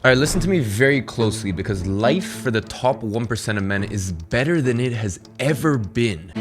All right, listen to me very closely because life for the top 1% of men is better than it has ever been.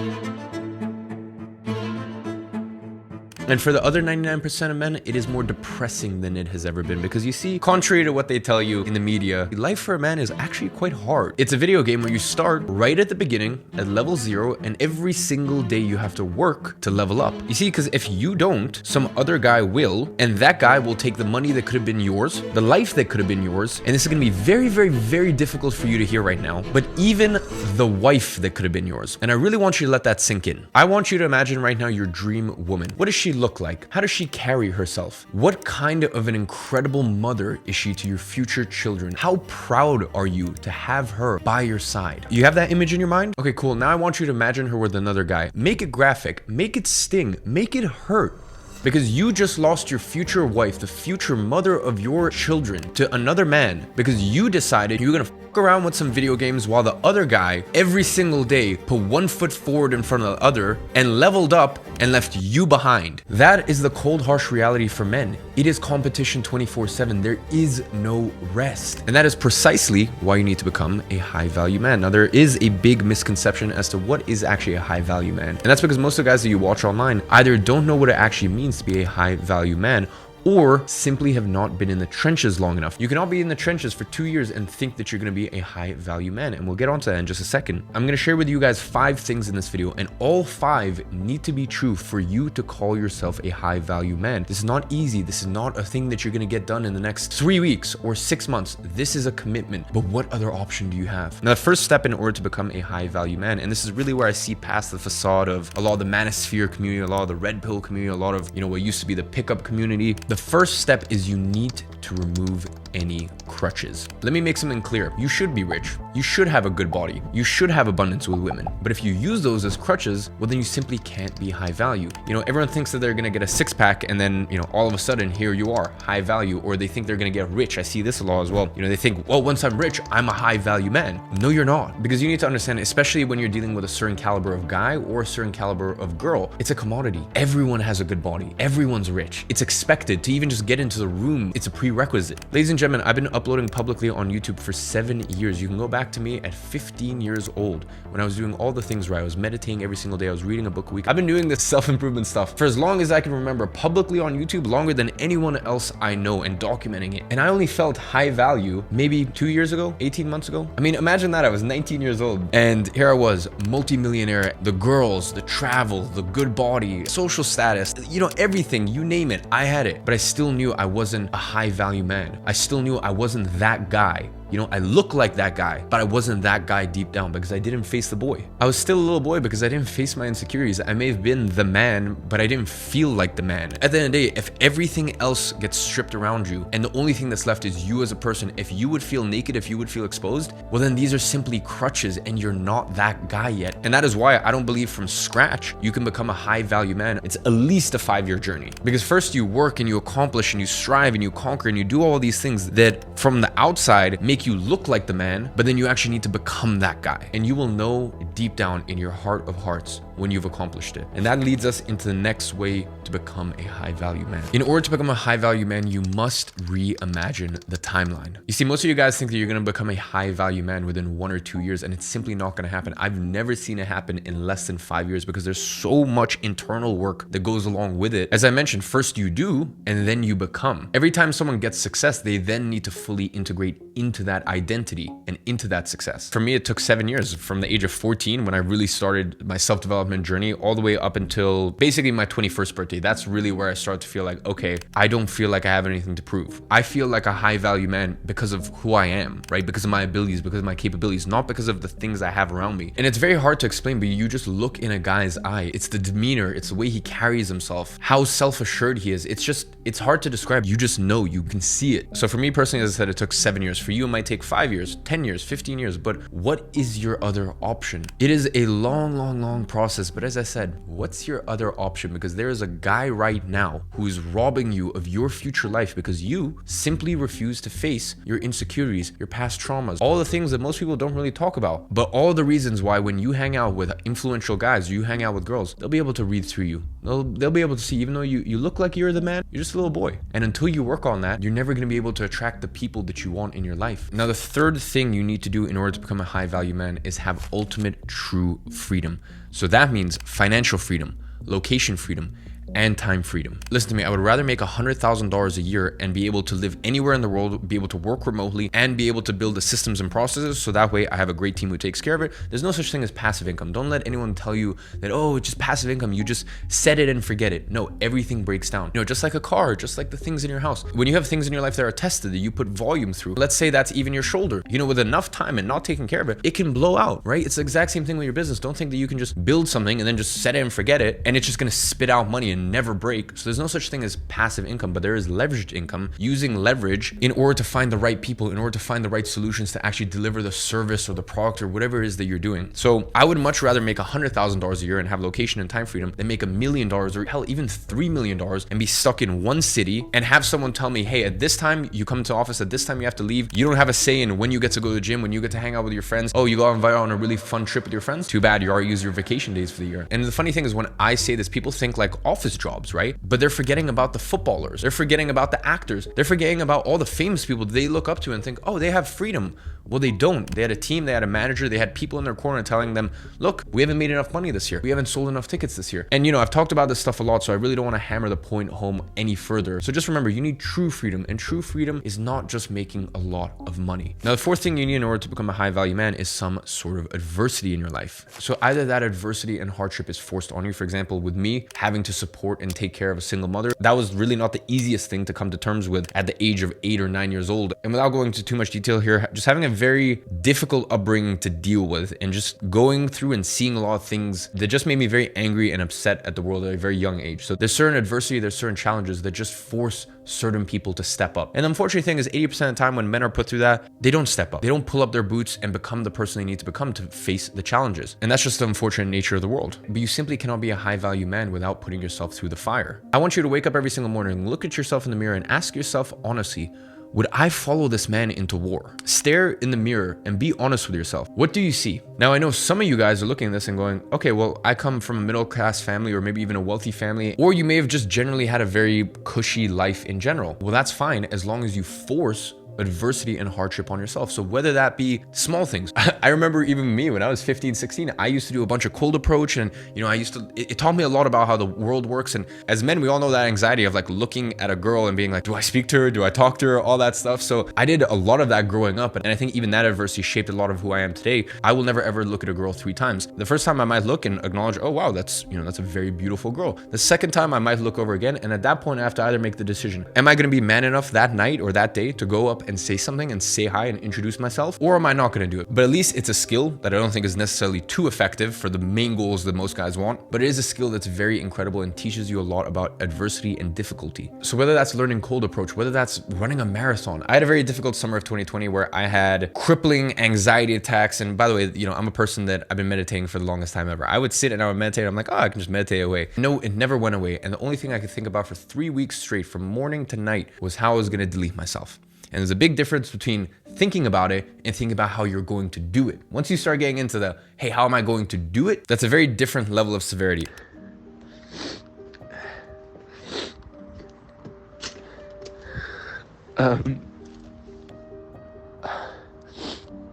And for the other 99% of men, it is more depressing than it has ever been. Because you see, contrary to what they tell you in the media, life for a man is actually quite hard. It's a video game where you start right at the beginning at level 0, and every single day you have to work to level up. You see, because if you don't, some other guy will, and that guy will take the money that could have been yours, the life that could have been yours, and this is going to be very, very, very difficult for you to hear right now, but even the wife that could have been yours. And I really want you to let that sink in. I want you to imagine right now your dream woman. What does she look like? How does she carry herself? What kind of an incredible mother is she to your future children? How proud are you to have her by your side? You have that image in your mind? Okay, cool. Now I want you to imagine her with another guy. Make it graphic, make it sting, make it hurt. Because you just lost your future wife, the future mother of your children, to another man because you decided you're gonna fuck around with some video games while the other guy every single day put one foot forward in front of the other and leveled up and left you behind. That is the cold, harsh reality for men. It is competition 24/7. There is no rest. And that is precisely why you need to become a high value man. Now, there is a big misconception as to what is actually a high value man. And that's because most of the guys that you watch online either don't know what it actually means to be a high value man, or simply have not been in the trenches long enough. You cannot be in the trenches for 2 years and think that you're going to be a high value man. And we'll get onto that in just a second. I'm going to share with you guys 5 things in this video, and all 5 need to be true for you to call yourself a high value man. This is not easy. This is not a thing that you're going to get done in the next 3 weeks or 6 months. This is a commitment. But what other option do you have? Now, the first step in order to become a high value man, and this is really where I see past the facade of a lot of the manosphere community, a lot of the red pill community, a lot of, what used to be the pickup community. The first step is you need to remove any crutches. Let me make something clear. You should be rich. You should have a good body. You should have abundance with women. But if you use those as crutches, well, then you simply can't be high value. Everyone thinks that they're going to get a 6-pack and then, all of a sudden here you are, high value, or they think they're going to get rich. I see this a lot as well. They think, well, once I'm rich, I'm a high value man. No, you're not. Because you need to understand, especially when you're dealing with a certain caliber of guy or a certain caliber of girl, it's a commodity. Everyone has a good body. Everyone's rich. It's expected to even just get into the room. It's a prerequisite. Ladies and gentlemen, I've been uploading publicly on YouTube for 7 years. You can go back to me at 15 years old when I was doing all the things right. I was meditating every single day. I was reading a book a week. I've been doing this self-improvement stuff for as long as I can remember, publicly on YouTube, longer than anyone else I know, and documenting it. And I only felt high value maybe 2 years ago, 18 months ago. I mean, imagine that. I was 19 years old and here I was, multi-millionaire, the girls, the travel, the good body, social status, everything, you name it, I had it. But I still knew I wasn't a high value man. I still knew I wasn't that guy. I look like that guy, but I wasn't that guy deep down because I didn't face the boy. I was still a little boy because I didn't face my insecurities. I may have been the man, but I didn't feel like the man. At the end of the day, if everything else gets stripped around you and the only thing that's left is you as a person, if you would feel naked, if you would feel exposed, well, then these are simply crutches and you're not that guy yet. And that is why I don't believe from scratch you can become a high value man. It's at least a 5-year journey, because first you work and you accomplish and you strive and you conquer and you do all these things that from the outside make you look like the man, but then you actually need to become that guy. And you will know deep down in your heart of hearts when you've accomplished it. And that leads us into the next way to become a high value man. In order to become a high value man, you must reimagine the timeline. You see, most of you guys think that you're going to become a high value man within 1 or 2 years, and it's simply not going to happen. I've never seen it happen in less than 5 years because there's so much internal work that goes along with it. As I mentioned, first you do, and then you become. Every time someone gets success, they then need to fully integrate into that identity and into that success. For me, it took 7 years, from the age of 14 when I really started my self-development journey all the way up until basically my 21st birthday. That's really where I started to feel like, okay, I don't feel like I have anything to prove. I feel like a high value man because of who I am, right? Because of my abilities, because of my capabilities, not because of the things I have around me. And it's very hard to explain, but you just look in a guy's eye. It's the demeanor, it's the way he carries himself, how self-assured he is. It's hard to describe. You just know, you can see it. So for me personally, as I said, it took 7 years. For you, it might take 5 years, 10 years, 15 years, but what is your other option? It is a long process, but as I said, what's your other option? Because there is a guy right now who is robbing you of your future life because you simply refuse to face your insecurities, your past traumas, all the things that most people don't really talk about, but all the reasons why when you hang out with influential guys, you hang out with girls, they'll be able to read through you. They'll be able to see, even though you look like you're the man, you're just a little boy. And until you work on that, you're never going to be able to attract the people that you want in your life. Now, the third thing you need to do in order to become a high value man is have ultimate true freedom. So that means financial freedom, location freedom, and time freedom. Listen to me, I would rather make $100,000 a year and be able to live anywhere in the world, be able to work remotely, and be able to build the systems and processes so that way I have a great team who takes care of it. There's no such thing as passive income. Don't let anyone tell you that, oh, it's just passive income, you just set it and forget it. No, everything breaks down. You know, just like a car, just like the things in your house. When you have things in your life that are tested, that you put volume through, let's say that's even your shoulder, you know, with enough time and not taking care of it, it can blow out, right? It's the exact same thing with your business. Don't think that you can just build something and then just set it and forget it, and it's just gonna spit out money and never break. So there's no such thing as passive income, but there is leveraged income, using leverage in order to find the right people, in order to find the right solutions to actually deliver the service or the product or whatever it is that you're doing. So I would much rather make $100,000 a year and have location and time freedom than make $1 million or hell, even $3 million and be stuck in one city and have someone tell me, hey, at this time you come to office, at this time you have to leave. You don't have a say in when you get to go to the gym, when you get to hang out with your friends. Oh, you got invited on a really fun trip with your friends? Too bad, you already used your vacation days for the year. And the funny thing is, when I say this, people think like office jobs, right? But they're forgetting about the footballers. They're forgetting about the actors. They're forgetting about all the famous people they look up to and think, oh, they have freedom. Well, they don't. They had a team, they had a manager, they had people in their corner telling them, look, we haven't made enough money this year. We haven't sold enough tickets this year. And you know, I've talked about this stuff a lot, so I really don't want to hammer the point home any further. So just remember, you need true freedom, and true freedom is not just making a lot of money. Now, the fourth thing you need in order to become a high value man is some sort of adversity in your life. So either that adversity and hardship is forced on you. For example, with me having to support and take care of a single mother, that was really not the easiest thing to come to terms with at the age of 8 or 9 years old. And without going into too much detail here, just having a very difficult upbringing to deal with and just going through and seeing a lot of things that just made me very angry and upset at the world at a very young age. So there's certain adversity, there's certain challenges that just force certain people to step up. And the unfortunate thing is 80% of the time when men are put through that, they don't step up. They don't pull up their boots and become the person they need to become to face the challenges. And that's just the unfortunate nature of the world. But you simply cannot be a high value man without putting yourself through the fire. I want you to wake up every single morning, look at yourself in the mirror and ask yourself honestly, would I follow this man into war? Stare in the mirror and be honest with yourself. What do you see? Now, I know some of you guys are looking at this and going, okay, well, I come from a middle class family or maybe even a wealthy family, or you may have just generally had a very cushy life in general. Well, that's fine as long as you force adversity and hardship on yourself. So whether that be small things, I remember even me when I was 15, 16, I used to do a bunch of cold approach, and you know, it taught me a lot about how the world works. And as men, we all know that anxiety of like looking at a girl and being like, do I speak to her? Do I talk to her? All that stuff. So I did a lot of that growing up. And I think even that adversity shaped a lot of who I am today. I will never ever look at a girl 3 times. The first time I might look and acknowledge, oh wow, that's a very beautiful girl. The second time I might look over again. And at that point, I have to either make the decision, am I going to be man enough that night or that day to go up and say something and say hi and introduce myself, or am I not going to do it? But at least it's a skill that I don't think is necessarily too effective for the main goals that most guys want, but it is a skill that's very incredible and teaches you a lot about adversity and difficulty. So whether that's learning cold approach, whether that's running a marathon. I had a very difficult summer of 2020 where I had crippling anxiety attacks. And by the way, I'm a person that I've been meditating for the longest time ever. I would sit and I would meditate. I'm like, oh, I can just meditate away. No, it never went away. And the only thing I could think about for 3 weeks straight from morning to night was how I was going to delete myself. And there's a big difference between thinking about it and thinking about how you're going to do it. Once you start getting into the, hey, how am I going to do it? That's a very different level of severity.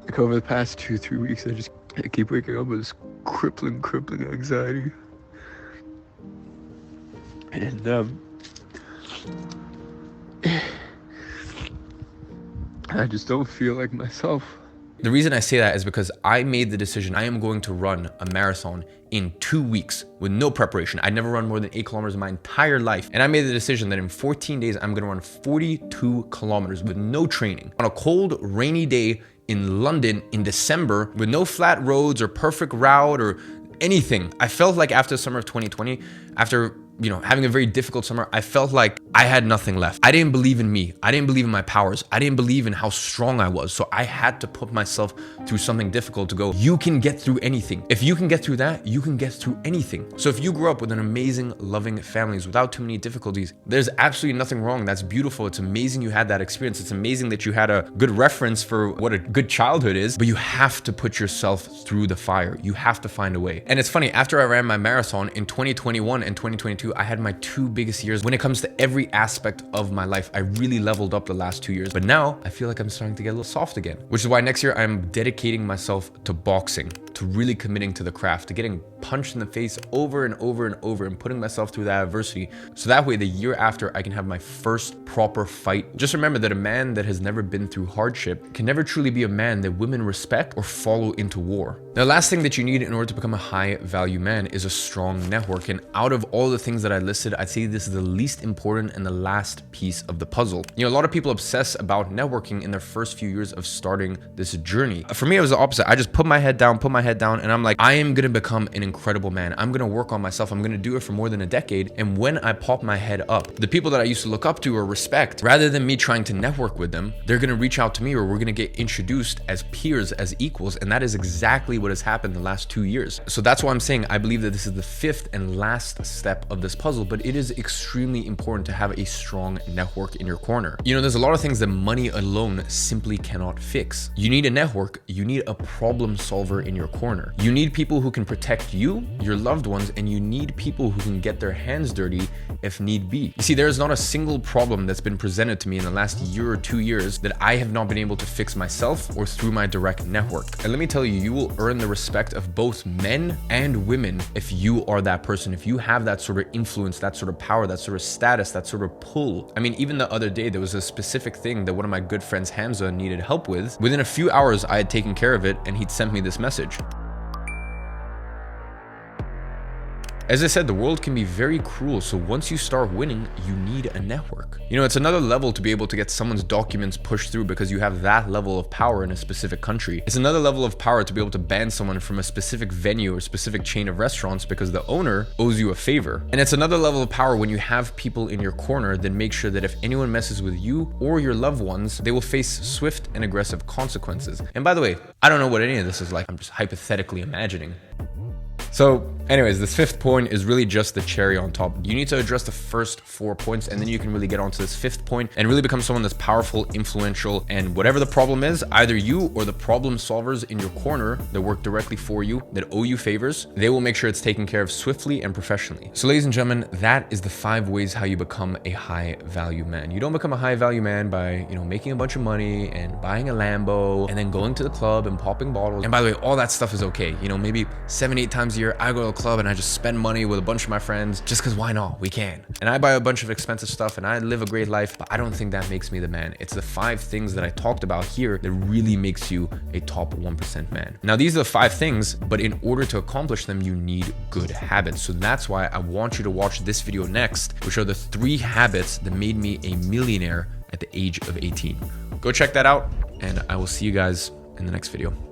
Like over the past 2-3 weeks, I keep waking up with this crippling anxiety. And I just don't feel like myself. The reason I say that is because I made the decision I am going to run a marathon in 2 weeks with no preparation. I'd never run more than 8 kilometers in my entire life. And I made the decision that in 14 days, I'm gonna run 42 kilometers with no training on a cold, rainy day in London in December with no flat roads or perfect route or anything. I felt like after the summer of 2020, after you know, having a very difficult summer, I felt like I had nothing left. I didn't believe in me. I didn't believe in my powers. I didn't believe in how strong I was. So I had to put myself through something difficult to go, you can get through anything. If you can get through that, you can get through anything. So if you grew up with an amazing, loving families without too many difficulties, there's absolutely nothing wrong. That's beautiful. It's amazing you had that experience. It's amazing that you had a good reference for what a good childhood is, but you have to put yourself through the fire. You have to find a way. And it's funny, after I ran my marathon in 2021 and 2022, I had my 2 biggest years when it comes to every aspect of my life. I really leveled up the last 2 years, but now I feel like I'm starting to get a little soft again, which is why next year I'm dedicating myself to boxing, to really committing to the craft, to getting punched in the face over and over and over and putting myself through that adversity. So that way the year after I can have my first proper fight. Just remember that a man that has never been through hardship can never truly be a man that women respect or follow into war. The last thing that you need in order to become a high value man is a strong network. And out of all the things that I listed, I'd say this is the least important and the last piece of the puzzle. You know, a lot of people obsess about networking in their first few years of starting this journey. For me, it was the opposite. I just put my head down, and I'm like, I am going to become an incredible man. I'm going to work on myself. I'm going to do it for more than a decade. And when I pop my head up, the people that I used to look up to or respect, rather than me trying to network with them, they're going to reach out to me, or we're going to get introduced as peers, as equals. And that is exactly what has happened the last 2 years. So that's why I'm saying I believe that this is the 5th and last step of this puzzle, but it is extremely important to have a strong network in your corner. You know, there's a lot of things that money alone simply cannot fix. You need a network. You need a problem solver in your corner. You need people who can protect you, your loved ones, and you need people who can get their hands dirty if need be. You see, there is not a single problem that's been presented to me in the last year or 2 years that I have not been able to fix myself or through my direct network. And let me tell you, you will earn the respect of both men and women if you are that person, if you have that sort of influence, that sort of power, that sort of status, that sort of pull. I mean, even the other day, there was a specific thing that one of my good friends, Hamza, needed help with. Within a few hours, I had taken care of it, and he'd sent me this message. As I said, the world can be very cruel, so once you start winning, you need a network. You know, it's another level to be able to get someone's documents pushed through because you have that level of power in a specific country. It's another level of power to be able to ban someone from a specific venue or specific chain of restaurants because the owner owes you a favor. And it's another level of power when you have people in your corner that make sure that if anyone messes with you or your loved ones, they will face swift and aggressive consequences. And by the way, I don't know what any of this is like. I'm just hypothetically imagining. So anyways, this 5th point is really just the cherry on top. You need to address the first 4 points, and then you can really get onto this 5th point and really become someone that's powerful, influential, and whatever the problem is, either you or the problem solvers in your corner that work directly for you, that owe you favors, they will make sure it's taken care of swiftly and professionally. So ladies and gentlemen, that is the 5 ways how you become a high value man. You don't become a high value man by, you know, making a bunch of money and buying a Lambo and then going to the club and popping bottles. And by the way, all that stuff is okay. You know, maybe 7-8 times a year, I go to a club and I just spend money with a bunch of my friends just because why not? We can. And I buy a bunch of expensive stuff and I live a great life, but I don't think that makes me the man. It's the 5 things that I talked about here that really makes you a top 1% man. Now, these are the 5 things, but in order to accomplish them, you need good habits. So that's why I want you to watch this video next, which are the 3 habits that made me a millionaire at the age of 18. Go check that out, and I will see you guys in the next video.